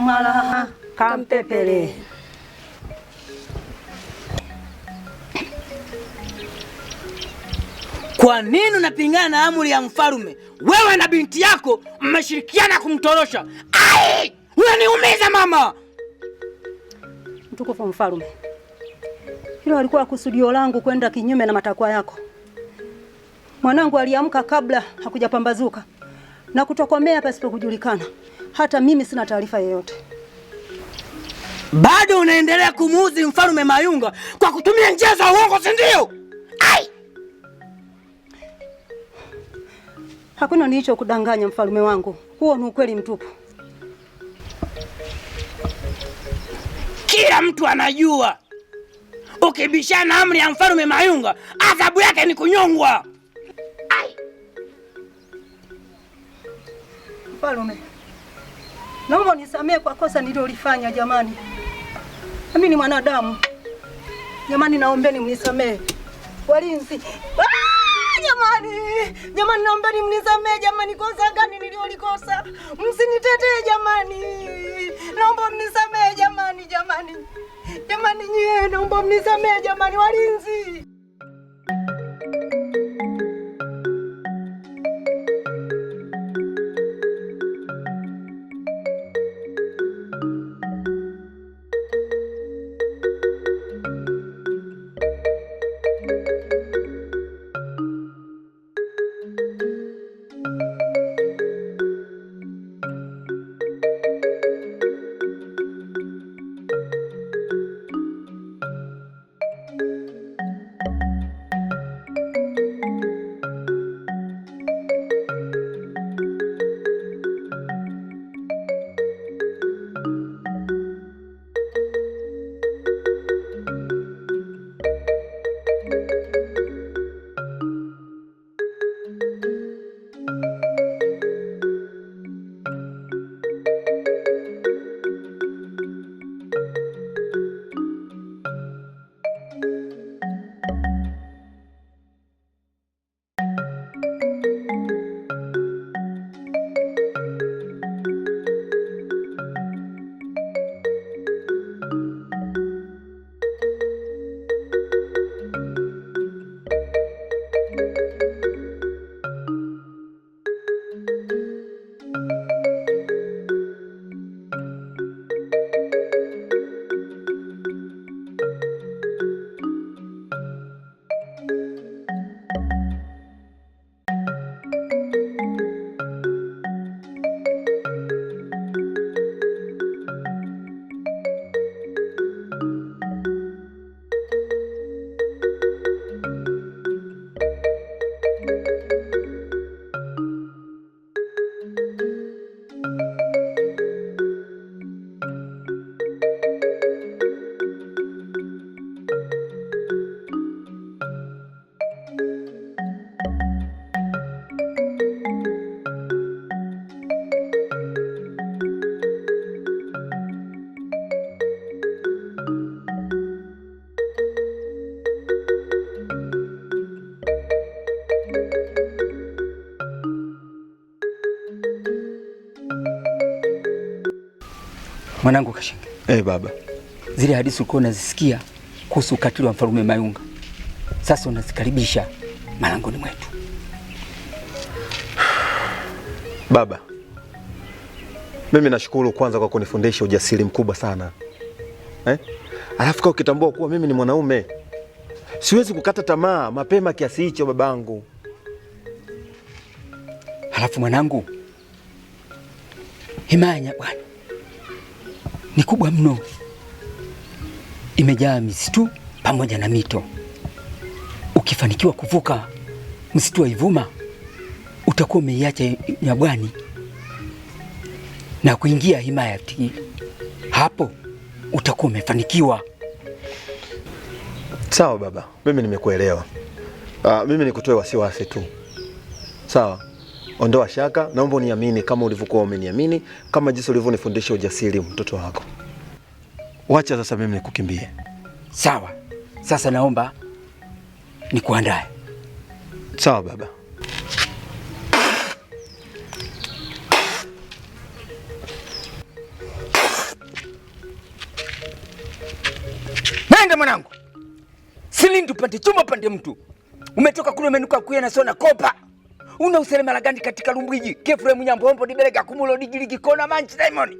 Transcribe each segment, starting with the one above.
Kamwalaha kampepele. Kwa nini unapingana na amri ya mfalme? Wewe na binti yako mmeshirikiana kumtorosha. Ai! Unaniumiza mama. Mtukufu mfalme, hilo alikuwa kusudio langu kwenda kinyume na matakwa yako. Mwanangu aliamka kabla hakujapambazuka na kutokomea pasipo kujulikana. Hata mimi sina taarifa yoyote. Bado unaendelea kumuuzi mfalme Mayunga kwa kutumia njia za uongo, si ndio? Ai! Hakuna nilicho kudanganya mfalme wangu. Huo ni ukweli mtupu. Kila mtu anajua ukibishana amri ya mfalme Mayunga adhabu yake ni kunyongwa. Ai! Mfalme, naomba unisamehe kwa kosa nililolifanya jamani. Mimi ni mwanadamu. Jamani, naombeni mnisamehe. Walinzi. Jamani, jamani, naombeni mnisamehe jamani, kosa gani nililolikosa? Msinitetee jamani. Naomba mnisamehe jamani, jamani. Jamani nyie, naomba mnisamehe jamani, walinzi. Mwanangu Kashinga. Baba. Zile hadithi ulikuwa unazisikia kuhusu ukatili wa mfalme Mayunga, sasa unazikaribisha malangoni mwetu. Baba, mimi nashukuru kwanza kwa kunifundisha ujasiri mkubwa sana. Alafu kwa ukitambua kuwa mimi ni mwanaume, siwezi kukata tamaa mapema kiasi hicho babangu. Halafu mwanangu, himaya bwana ni kubwa mno, imejaa misitu pamoja na mito. Ukifanikiwa kuvuka msitu wa Ivuma, utakuwa umeiacha Nyabwani na kuingia himaya ya Tigiri. Hapo utakuwa umefanikiwa. Sawa baba, mimi nimekuelewa. Mimi nikutoe wasiwasi tu. Sawa, ondoa shaka, naomba uniamini kama ulivyokuwa umeniamini, kama jinsi ulivyonifundisha ujasiri mtoto wako. Wacha sasa mimi nikukimbie. Sawa, sasa naomba nikuandae. Sawa baba. mwanangu. Silindi upande chuma pande mtu. Umetoka kule umenuka kuya na sona kopa. Una uselema gani katika Lumbwiji? Kefre Munyambombo dibelega kumulo digiligi kona manchi Diamond.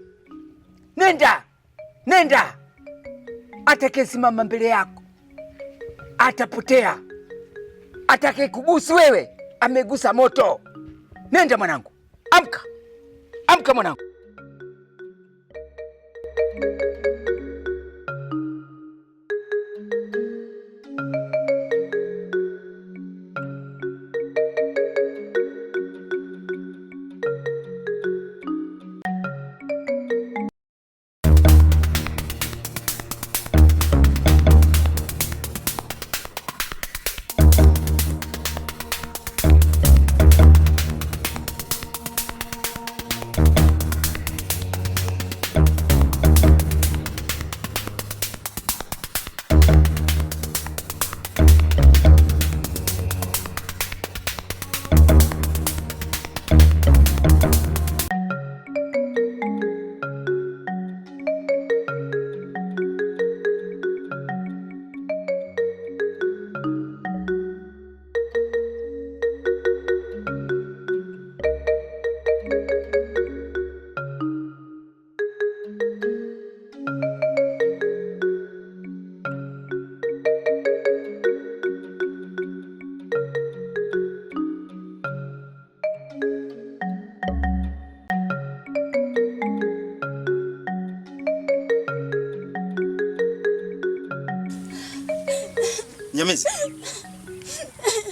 Nenda. Nenda. Atakayesimama mbele yako atapotea. Atakayekugusa wewe amegusa moto. Nenda mwanangu. Amka. Amka mwanangu. Nyamizi.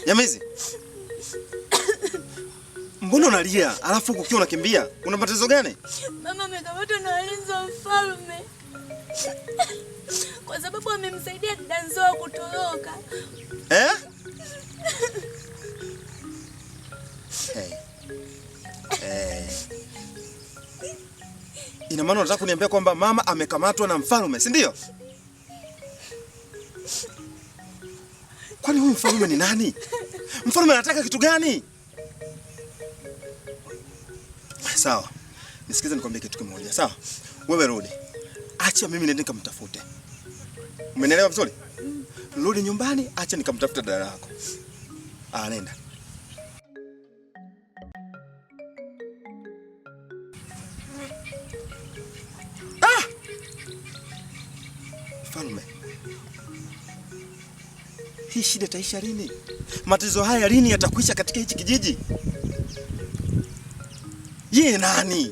Nyamizi. Mbona unalia? Alafu huku ukiwa unakimbia. Una matatizo gani? Mama amekamatwa na walinzi wa mfalme. Kwa sababu amemsaidia dada Nzoa kutoroka. Eh? Ina maana unataka kuniambia kwamba mama amekamatwa na mfalme, si ndio? Kwani huyu mfalme ni nani? Mfalme anataka kitu gani? Sawa. Nisikize nikwambie kitu kimoja, sawa? Wewe rudi. Acha mimi niende nikamtafute. Umenielewa vizuri? Rudi nyumbani, acha nikamtafuta dada yako. Nenda. Mfalme. Hii shida itaisha lini? Matatizo haya lini yatakwisha katika hichi kijiji? Yeye nani?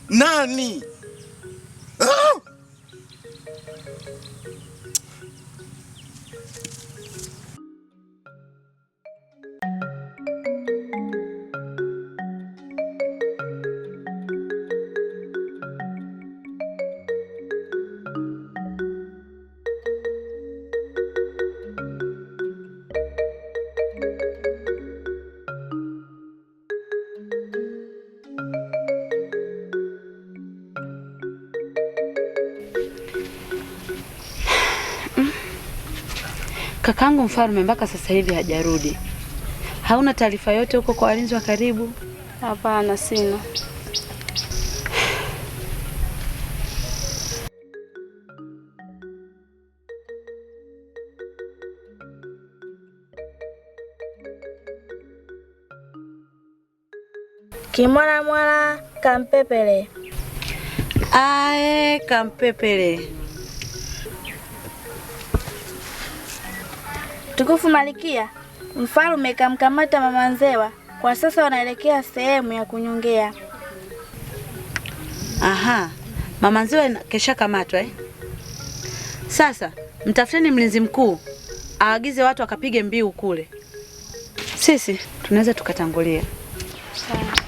Nani? Kakangu mfalme mpaka sasa hivi hajarudi. Hauna taarifa yote huko kwa walinzi wa karibu? Hapana, sina. Kimwana mwana kampepele. Ae, kampepele. Tukufu Malikia, mfalme kamkamata mama Nzewa. Kwa sasa wanaelekea sehemu ya kunyongea. Aha, mama Nzewa kesha kamatwa eh? Sasa mtafuteni mlinzi mkuu aagize watu wakapige mbiu kule. Sisi tunaweza tukatangulia. Sawa.